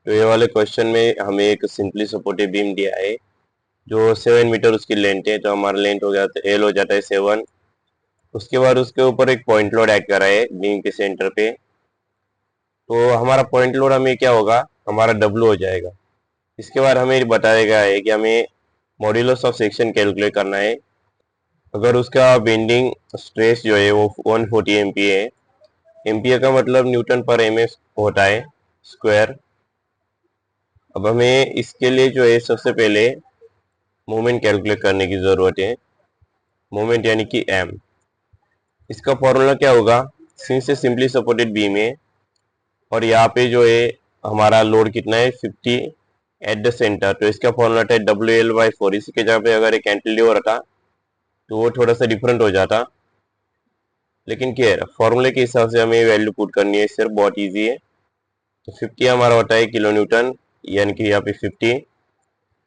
तो ये वाले क्वेश्चन में हमें एक सिंपली सपोर्टेड बीम दिया है जो 7 मीटर उसकी लेंथ है। तो हमारा लेंथ हो जाता है, एल हो जाता है 7। उसके बाद उसके ऊपर एक पॉइंट लोड ऐड करा है बीम के सेंटर पे। तो हमारा पॉइंट लोड हमें क्या होगा, हमारा डब्लू हो जाएगा। इसके बाद हमें बताया गया है कि हमें मॉड्यूलस ऑफ सेक्शन कैलकुलेट करना है। अगर उसका बेंडिंग स्ट्रेस जो है वो 140 एमपीए है। एमपीए का मतलब न्यूटन पर एमएस होता है स्क्वायर। अब हमें इसके लिए जो है सबसे पहले मोमेंट कैलकुलेट करने की ज़रूरत है। मोमेंट यानी कि एम। इसका फॉर्मूला क्या होगा, सिंस से सिंपली सपोर्टेड बीम है और यहाँ पे जो है हमारा लोड कितना है 50 एट द सेंटर। तो इसका फॉर्मूला है WL/4। इसी के जगह पे अगर एक कैंटिलीवर रहता तो वो थोड़ा सा डिफरेंट हो जाता, लेकिन क्या है फॉर्मूले के हिसाब से हमें वैल्यू पुट करनी है, सिर्फ बहुत इजी है। तो 50 हमारा होता है किलो न्यूटन, यानी कि यहाँ पे 50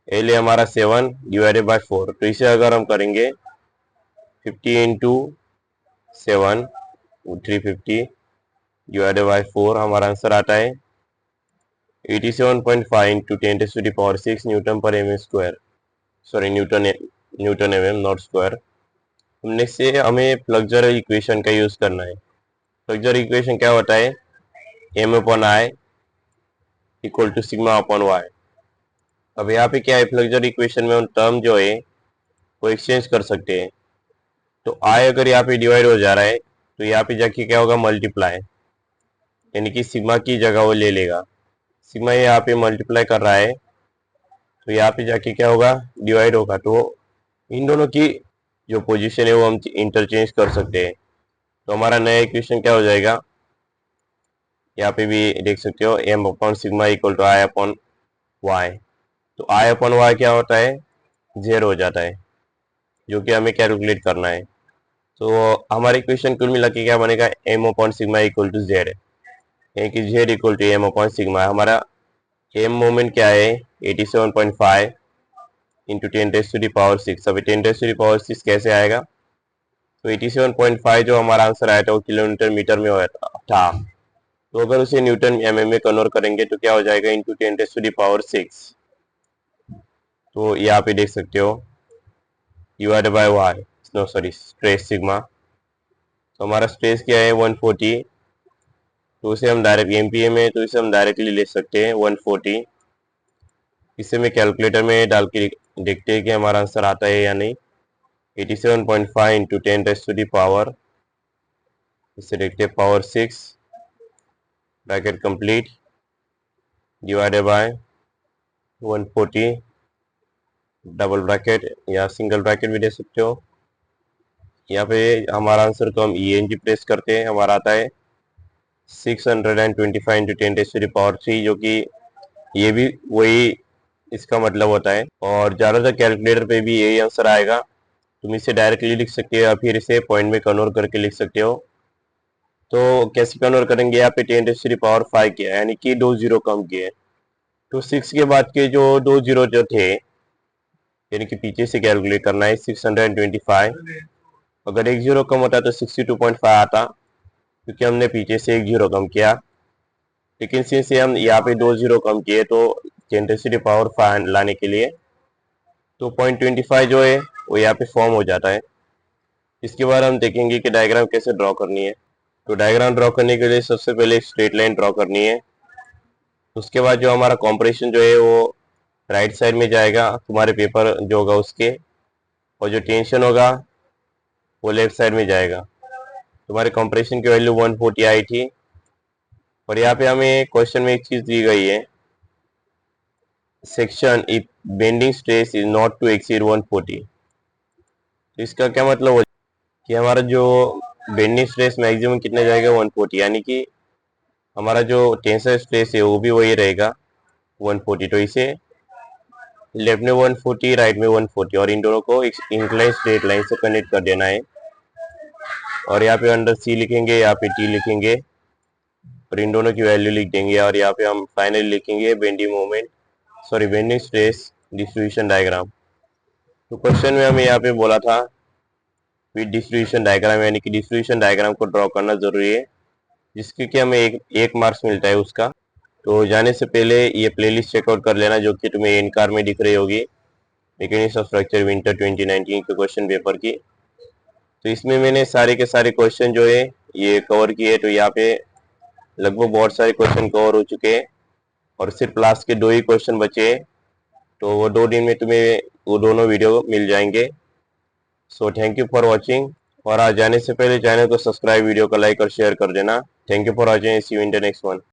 एल है हमारा 7 डिवाइडेड बाय 4। तो इसे अगर हम करेंगे 50 इंटू 7 350 डिवाइडेड बाय 4, हमारा आंसर आता है 87.5 into 10⁶ newton per M square. Sorry newton, newton M not square. Next से हमें प्लक्जर इक्वेशन का यूज करना है। प्लक्जर इक्वेशन क्या होता है, M upon I equal to sigma upon Y. अब यहाँ पे क्या है, प्लक्जर इक्वेशन में हम टर्म जो है वो एक्सचेंज कर सकते हैं। तो आई अगर यहाँ पे डिवाइड हो जा रहा है तो यहाँ पे जाके क्या होगा, मल्टीप्लाई, यानी कि सिग्मा की जगह वो ले लेगा। सिग्मा यहाँ पे मल्टीप्लाई कर रहा है तो यहाँ पे जाके क्या होगा, डिवाइड होगा। तो इन दोनों की जो पोजीशन है वो हम इंटरचेंज कर सकते हैं। तो हमारा नया इक्वेशन क्या हो जाएगा, यहाँ पे भी देख सकते हो, M upon sigma equal to I upon Y. तो आई अपॉन वाई क्या होता है, जेड हो जाता है, जो कि हमें कैलकुलेट करना है। तो हमारे इक्वेशन कुल मिला के क्या बनेगा, M upon sigma equal to Z, यानी कि Z equal to M upon sigma. हमारा एम मोमेंट क्या है 87.5 इंटू 10⁶। अभी 10⁶ कैसे आएगा, तो 87.5 जो हमारा आंसर आया था वो किलोमीटर मीटर में था। तो अगर उसे न्यूटन एमएम में कन्वर्ट करेंगे तो क्या हो जाएगा, इंटू 10⁶। तो यहाँ पे देख सकते हो divide by Y, no sorry stress sigma. तो हमारा स्ट्रेस क्या है 140। तो उसे हम डायरेक्ट एमपीए में, तो इसे हम डायरेक्टली ले सकते हैं 140। इसे मैं कैलकुलेटर में डाल के देखते हैं कि हमारा आंसर आता है या नहीं। 87.5 इंटू 10⁻⁴, इसे देखते हैं power 6 bracket complete divided by 140 double bracket या सिंगल ब्रैकेट भी दे सकते हो। यहाँ पे हमारा आंसर को हम ENG प्रेस करते हैं, हमारा आता है 625 इंटू 10⁻3, जो कि ये भी वही इसका मतलब होता है। और ज़्यादातर कैलकुलेटर पे भी यही आंसर आएगा। तुम इसे डायरेक्टली लिख सकते हो या फिर इसे पॉइंट में कन्वर्ट करके लिख सकते हो। तो कैसे कन्वर्ट करेंगे, यहाँ पे 10⁵ किया है, यानी कि 2 जीरो कम किए। तो 6 के बाद के जो 2 जीरो जो थे, यानी कि पीछे से कैलकुलेट करना है 625। अगर एक जीरो कम होता तो 62.5 आता, क्योंकि हमने पीछे से एक जीरो कम किया। लेकिन सिंस हम यहाँ पे 2 जीरो कम किए तो 10⁵ लाने के लिए तो 0.25 जो है वो यहाँ पे फॉर्म हो जाता है। इसके बाद हम देखेंगे कि डायग्राम कैसे ड्रॉ करनी है। तो डायग्राम ड्रॉ करने के लिए सबसे पहले एक स्ट्रेट लाइन ड्रॉ करनी है। उसके बाद जो हमारा कॉम्प्रेशन जो है वो राइट साइड में जाएगा तुम्हारे पेपर जो होगा उसके, और जो टेंशन होगा वो लेफ्ट साइड में जाएगा। तुम्हारे कॉम्प्रेशन की वैल्यू 140 आई थी। और यहाँ पे हमें क्वेश्चन में एक चीज दी गई है, section if bending stress is not to exceed 140। तो इसका क्या मतलब हो कि हमारा जो बेंडिंग स्ट्रेस मैक्सिमम कितना जाएगा 140, यानी कि हमारा जो टेंसर स्ट्रेस है वो भी वही रहेगा 140। तो इसे लेफ्ट में 140 राइट में 140, और इन दोनों को एक इंक्लाइन स्ट्रेट लाइन से कनेक्ट कर देना है। और यहाँ पे अंडर सी लिखेंगे, यहाँ पे टी लिखेंगे और इन दोनों की वैल्यू लिख देंगे। और यहाँ पे हम फाइनली लिखेंगे bending moment, sorry bending stress distribution diagram. तो क्वेश्चन में हमें यहाँ पे बोला था विद डिस्ट्रीब्यूशन डायग्राम, यानी कि डिस्ट्रीब्यूशन डायग्राम को ड्रॉ करना जरूरी है, जिसके कि हमें एक मार्क्स मिलता है उसका। तो जाने से पहले ये प्लेलिस्ट चेकआउट कर लेना जो कि तुम्हें एंड कार में दिख रही होगी, मैकेनिक्स ऑफ स्ट्रक्चर विंटर 2019 के क्वेश्चन पेपर की। तो इसमें मैंने सारे के सारे क्वेश्चन जो है ये कवर किए। तो यहाँ पे लगभग बहुत सारे क्वेश्चन कवर हो चुके हैं और सिर्फ लास्ट के 2 ही क्वेश्चन बचे हैं। तो वो 2 दिन में तुम्हें वो दोनों वीडियो मिल जाएंगे। So thank you for watching, और आज जाने से पहले चैनल को सब्सक्राइब, वीडियो को लाइक और शेयर कर देना। Thank you for watching, see you in the next one.